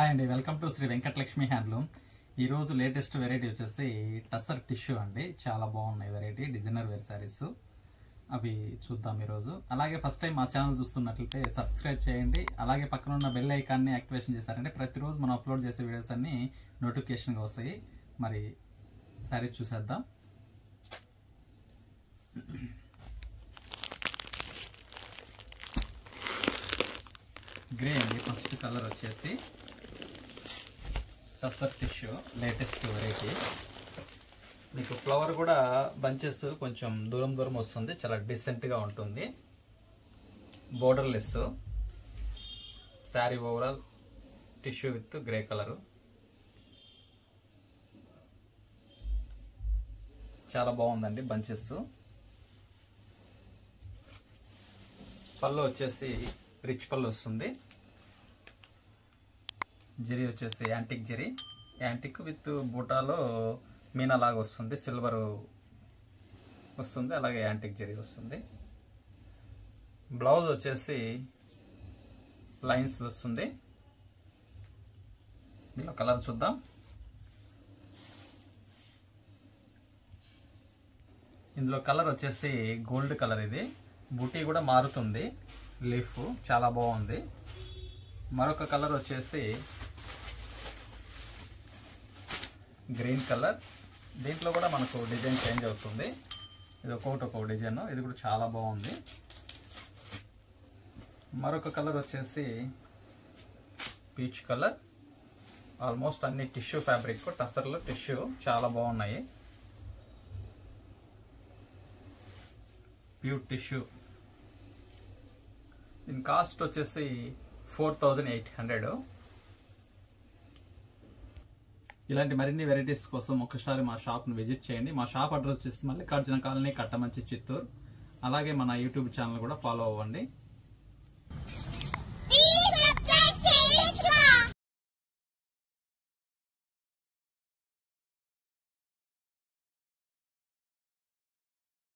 Hi అండి, welcome to Shri Venkatalakshmi handloom. ఈ రోజు లేటెస్ట్ వెరైటీ వచ్చేసి టస్సర్ టిష్యూ అండి. చాలా బాగున్నాయి వెరైటీ, డిజైనర్ వేర్ శారీస్ అవి చూద్దాం ఈరోజు. అలాగే ఫస్ట్ టైం మా ఛానల్ చూస్తున్నట్లయితే సబ్స్క్రైబ్ చేయండి. అలాగే పక్కన ఉన్న బెల్ ఐకాన్ని యాక్టివేషన్ చేశారంటే ప్రతిరోజు మనం అప్లోడ్ చేసే వీడియోస్ అన్ని నోటిఫికేషన్గా వస్తాయి. మరి శారీస్ చూసేద్దాం. గ్రే అండి, ఫస్ట్ కలర్ వచ్చేసి టస్సర్ టిష్యూ లేటెస్ట్ వెరైటీ. మీకు ఫ్లవర్ కూడా బంచెస్ కొంచెం దూరం దూరం వస్తుంది, చాలా డీసెంట్గా ఉంటుంది. Borderless sari, overall tissue with grey colour. చాలా బాగుందండి బంచెస్. పళ్ళు వచ్చేసి రిచ్ పళ్ళు వస్తుంది. జరీ వచ్చేసి యాంటిక్ జరీ, యాంటిక్ విత్ బూటాలో మీనా లాగా వస్తుంది, సిల్వర్ వస్తుంది, అలాగే యాంటిక్ జరీ వస్తుంది. బ్లౌజ్ వచ్చేసి లైన్స్ వస్తుంది. ఇందులో కలర్ చూద్దాం. ఇందులో కలర్ వచ్చేసి గోల్డ్ కలర్. ఇది బూటీ కూడా మారుతుంది, లీఫ్ చాలా బాగుంది. మరొక కలర్ వచ్చేసి గ్రీన్ కలర్. దీంట్లో కూడా మనకు డిజైన్ చేంజ్ అవుతుంది. ఇది ఒక్కొక్క డిజైన్, ఇది కూడా చాలా బాగుంది. మరొక కలర్ వచ్చేసి పీచ్ కలర్. ఆల్మోస్ట్ అన్ని టిష్యూ ఫ్యాబ్రిక్, టస్సర్లో టిష్యూ చాలా బాగున్నాయి. Pure tissue. దీని కాస్ట్ వచ్చేసి 4800. ఇలాంటి మరిన్ని వెరైటీస్ కోసం ఒకసారి మా షాప్ను విజిట్ చేయండి. మా షాప్ అడ్రస్ వచ్చేసి మల్లికార్జున కాలనీ, కట్టమంచి, చిత్తూరు. అలాగే మన యూట్యూబ్ ఛానల్ కూడా ఫాలో అవ్వండి.